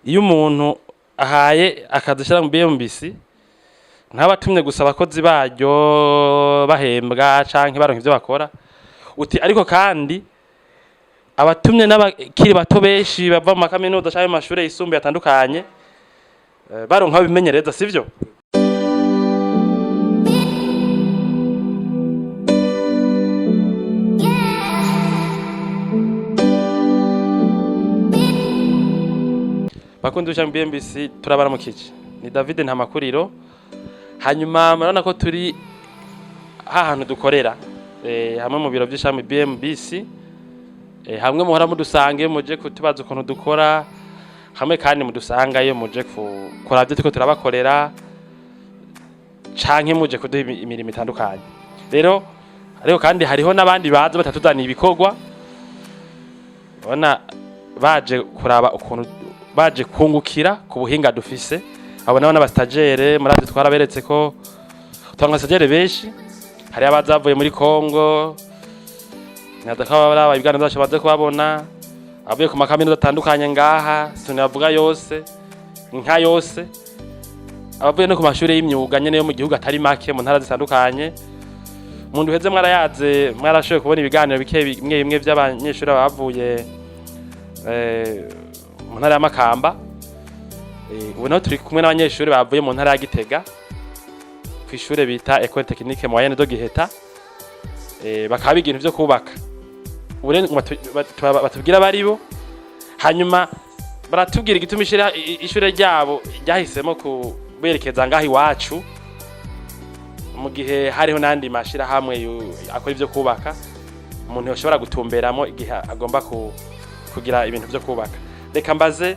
iyo umuntu ahaye akadushyira mu BMBC ntabatumye gusa abakozi baryo bahembwa canke baronka ivyo bakora uti ariko kandi abatumye n'abakiri bato benshi bava mu makaminuza canke mu mashure yisumbuye atandukanye baronka abimenyereza sivyo. Bakundusha mu BMBC turabara mu kici ni David Ntamakuriro. Hanyuma murabona ko turi ahantu dukorera hamwe mu biro by'ishami BMBC hamwe muhora mudusange muje kutubaza ukuntu dukora hamwe kandi mudusangayo muje gukora byo tuko turabakorera canke muje kuduha imirimo itandukanye. Rero ariko kandi hariho nabandi baza batatuzaniye ibikorwa bona baje kuraba ukuntu baje kungukira ku buhinga dufise abo nabo n'abastagere murazi twaraberetse ko twanga stagere benshi hari abazavuye muri Kongo nadakaba ibigano byacu baze kubabona avuye ku makaminuza atandukanye ngaha tunavuga yose nka yose abavuye no ku mashuri y'imyuga nyene yo mu gihugu atari make mu ntara zitandukanye umuntu uheze mwarayaze mwarashoye kubona ibiganiro bimwe bimwe by'abanyeshuri bavuye mu ntara y'Amakamba ubu naho turi kumwe n'abanyeshuri bavuye mu ntara ya Gitega ku ishure bita École Technique Moyenne de Giheta bakaba ibintu byo kubaka batubwira baribo hanyuma baratubwira igituma ishure ryabo ryahisemo kuberekeza ngaho iwacu mu gihe hariho nandi mashira hamwe akora ivyo kubaka umuntu yoshobora gutumberamo igihe agomba kugira ibintu byo kubaka. Reka mbaze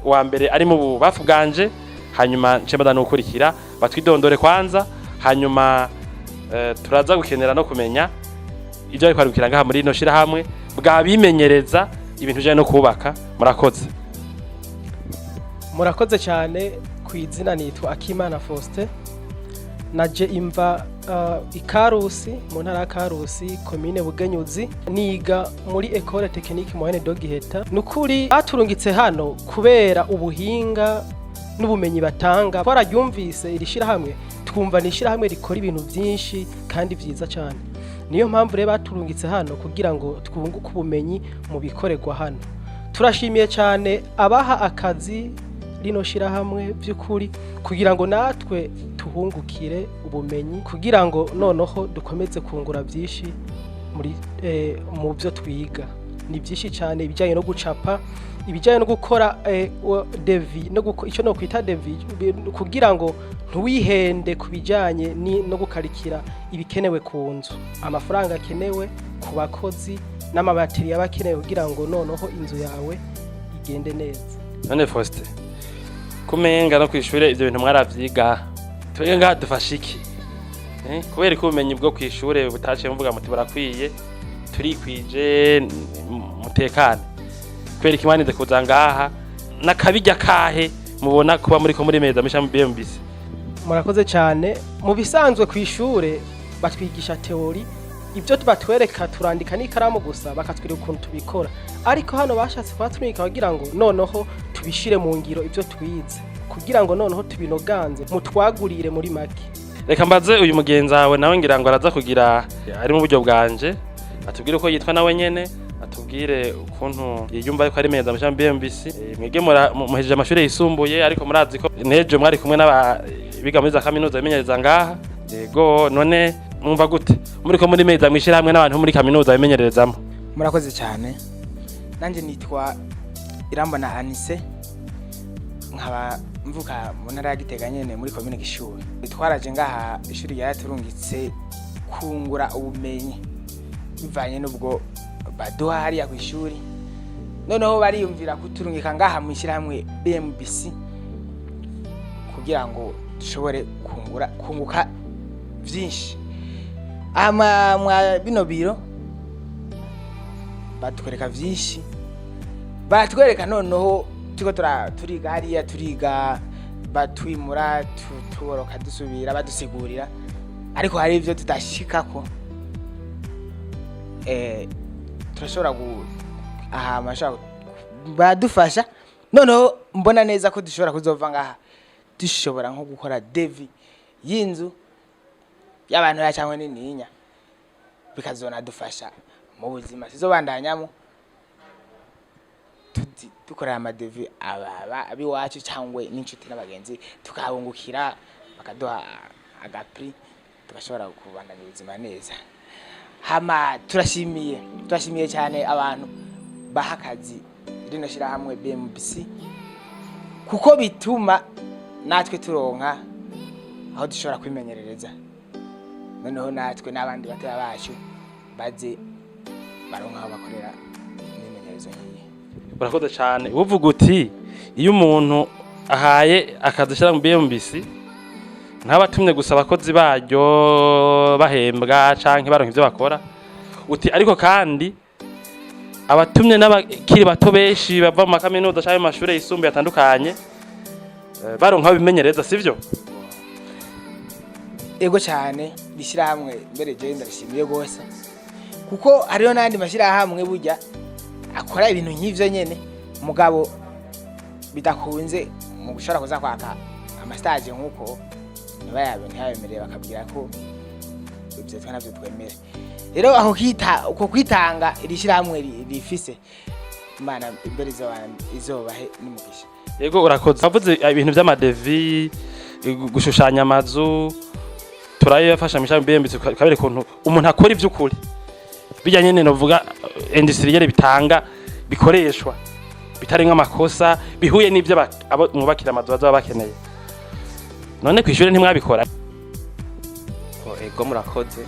wa mbere ari mu bubafu bwanje hanyuma ncemba nukurikira batwidondore kwanza hanyuma turaza gukenera no kumenya ibyo ari kwarukira ngaha muri no shira hamwe bwa bimenyereza ibintu byo no kubaka. Murakoze cyane ku izina nitwa Akimana Faustin naje imva ikarusi mu ntara ya Karusi commune Bugenyuzi niga muri École Technique Moyenne de Giheta. Nukuri baturungitse hano kubera ubuhinga n'ubumenyi batanga twararyumvise irishira hamwe twumva nishira hamwe rikora ibintu byinshi kandi byiza cyane niyo mpamvu rero baturungitse hano kugira ngo twunguke ubumenyi mu bikorerwa hano. Turashimiye cyane abaha akazi rino shira hamwe by'ukuri kugira ngo natwe tuhungukire ubumenyi kugira ngo noneho dukomeze kungura byinshi muri mu byo twiga. Ni byinshi cyane ibijyanye no gucapa ibijyanye no gukora devi no icyo no kwita devi kugira ngo ntuwihende kubijyanye no gukarikira ibikenewe ku nzu amafaranga akenewe ku bakozi n'amabateri yabakenewe kugira ngo noneho inzu yawe igende neza. None Faustin kumenga no kwishure ivyo bintu mwaravyiga twege ngaha dufasha iki kubera ko ubumenyi bwo kwishure butaciye mvuga muti barakwiye turikwije mutekane kubera ikimanize kuza ngaha nakabijya kahe mubona kuba muri ko muri meza misha mu BMBC. Murakoze cyane mu bisanzwe kwishure batwigisha teori ibyo tubatwereka turandika n'ikaramu gusa bakatwira ukuntu tubikora ariko hano bashatse kwatwika kugira ngo noneho tubishire mu ngiro ibyo twize kugira ngo noneho tubinoganze mutwagurire muri make. Reka mbaze uyu mugenzi wawe nawe ngira ngo araza kugira ari mu buryo bwanje atubwire uko yitwa nawe nyene atubwire ukuntu yiyumva yuko ari meza mu BMBC. Mwege muhejeje amashuri yisumbuye ariko murazi ko nejo mwari kumwe n'abiga muri za kaminuza bimenyereza ngaha yego none mwumva gute muri ko muri meza mwishira hamwe n'abantu muri kaminuza bimenyerezamo. Murakoze cyane nanje nitwa Irambona Anise nkaba mvuka mu ntara ya Gitega nyene muri commune Gishubi. Twaraje ngaha ishuri yaturungitse kungura ubumenyi bivanye n'ubwo baduha hariya ku ishuri noneho bariyumvira kuturungika ngaha mu ishyirahamwe BMBC kugira ngo dushobore kunguka byinshi. Mwa bino biro batwereka byinshi batwereka noneho tuko turiga hariya turiga batwimura tuboroka dusubira badusigurira ariko hari ivyo tudashikako turashobora badufasha noneho mbona neza ko dushobora kuzova ngaha dushobora nko gukora devi y'inzu y'abantu ya cyangwa n'ininya bikazona dufasha mu buzima sizobandanyamo dukorera amadevi abiwacu cyangwa n'inshuti n'abagenzi tukabungukira bakaduha agapri tugashobora kubandanya ubuzima neza. Hama turashimiye cyane abantu baha akazi rino shirahamwe BMBC kuko bituma natwe turonka aho dushobora kwimenyerereza, noneho natwe n'abandi bataya bacu baze baronka aho bakorera imyimenyerezo nk'iyi. Urakoze cyane. Uvuga uti iyo umuntu ahaye akazi shira mu BMBC ntabatumye gusa abakozi baryo bahembwa canke baronka ivyo bakora, uti ariko kandi abatumye n'abakiri bato benshi bava mu makaminuza canke mu mashure yisumbuye atandukanye baronka bimenyereza, sivyo? Ego cyane bishyirahamwe mbere je ndashimiye gose kuko hariyo nandi mashyirahamwe burya akora ibintu nk'ivyo nyene mugabo bidakunze mu gushora kuza kwaka amastage nkuko ntibayemereye bakabwira ko ibyo twa navyo twemere. Rero aho uko kwitanga irishyirahamwe rifise Imana imbere izobahe n'umugisha. Yego urakoze. Avuze ibintu by'amadevi gushushanya amazu turayafasha mishami BMBC kabere kuntu umuntu akora ivy'ukuri bijyanye no vuga industriel bitanga bikoreshwa bitarenga amakosa bihuye n'ivyo mwubakira amazu bazaba bakeneye. None kw'ishure ntimwabikora? Ego murakoze.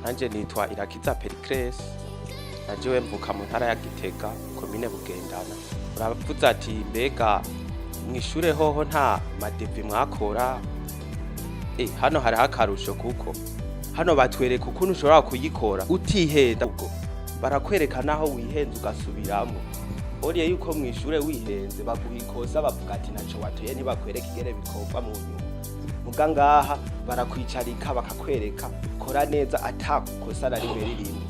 Nanje nitwa Irakiza Pericles, najewe mvuka mu ntara ya Gitega komine Bugendana. Uravuze ati mbega mwishure hoho nta madevi mwakora? Hano hari akarusho kuko hano batwereka ukuntu ushobora kuyikora utihenda, ubwo barakwereka naho wihenze ugasubiramo. Oriye yuko mwishure wihenze baguha ikosa bavuga ati naco watoye ntibakwereka igere bikorwa mu nyuma. Muga ngaha barakwicarika bakakwereka kora neza atakosa na rimwe ririmo,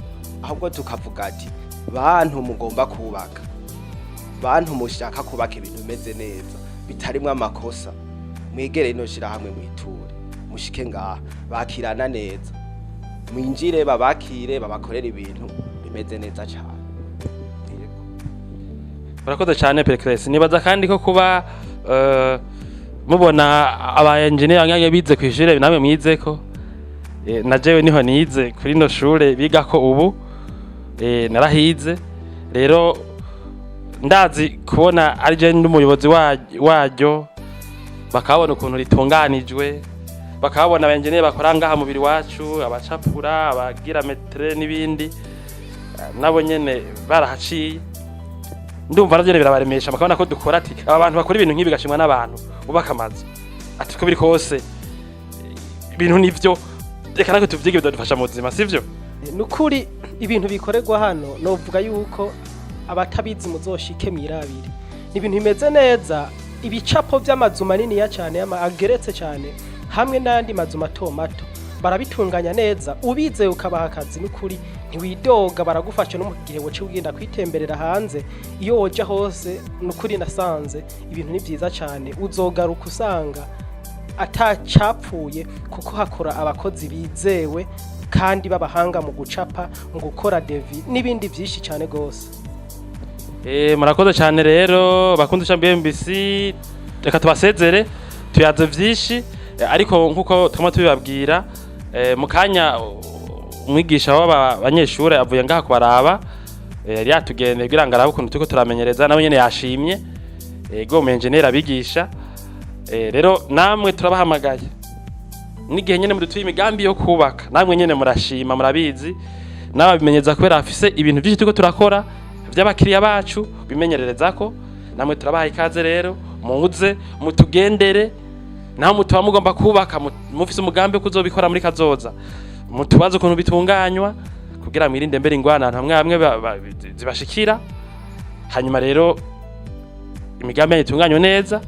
ahubwo tukavuga ati bantu mugomba kubaka, bantu mushaka kubaka ibintu bimeze neza bitarimwe amakosa, mwegere ino shirahamwe mwiture mushike ngaha bakirana neza, mwinjire babakire babakorera ibintu bimeze neza cyane. Urakoze cyane Pericles. Nibaza kandi ko kuba mubona aba engineer nyange bize kw'ishure namwe mwizeko, najewe niho nize kuri no shure biga ko ubu narahize. Rero ndazi kubona ari je n'umuyobozi waryo, bakabona ukuntu ritunganijwe, bakabona abenjeneye bakora ngaha mubiri wacu, abacapura, abagira metre n'ibindi, nabo nyene barahaciye. Ndumva navyo birabaremesha bakabona ko dukora ati aba bantu bakora ibintu nk'ibi gashimwa n'abantu ubaka amazu, ati ko biri kose ibintu nivyo reka nako tuvyige bidufasha mu buzima, sivyo? Nukuri ibintu bikorerwa hano novuga yuko abatabizi muzoshike mirabiri. Ni ibintu bimeze neza, ibicapo by'amazu manini ya cyane ageretse cyane hamwe n'andi mazu mato mato barabitunganya neza, ubize ukabaha akazi nukuri ntiwidoga, baragufasha no mu gihe woce ugenda kwitemberera hanze. Iyo woja hose nukuri nasanze ibintu ni byiza cyane, uzogaruka usanga atacapfuye kuko hakora abakozi bizewe kandi babahanga mu gucapa, mu gukora devi n'ibindi byinshi cyane gose. Murakoze cyane rero bakunze BMBC, reka tubasezere tuyaze vyinshi, ariko nkuko twama tubibabwira mu kanya umwigisha w'abanyeshure avuye ngaha kubaraba, yari yatugendeye kugira ngo arabe ukuntu turiko turamenyereza, nawe nyene yashimye. Ego mu engineer abigisha, rero namwe turabahamagaye n'igihe nyene muri imigambi yo kubaka, namwe nyene murashima murabizi, n'ababimenyereza kubera afise ibintu byinshi turiko turakora by'abakiriya bacu bimenyerereza ko, namwe turabaha ikaze rero muze mutugendere, naho mutuba mugomba kubaka mufise umugambi wo kuzobikora muri kazoza, mutubaze ukuntu bitunganywa kugira mwirinde mbere ingwana hamwe zibashikira. Hanyuma rero imigambi yitunganywe neza,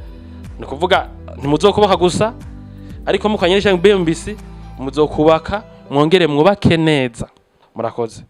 ni kuvuga ntimuzokubaka gusa, ariko mukanyesha BMBC muzokubaka mwongere mwubake neza. Murakoze.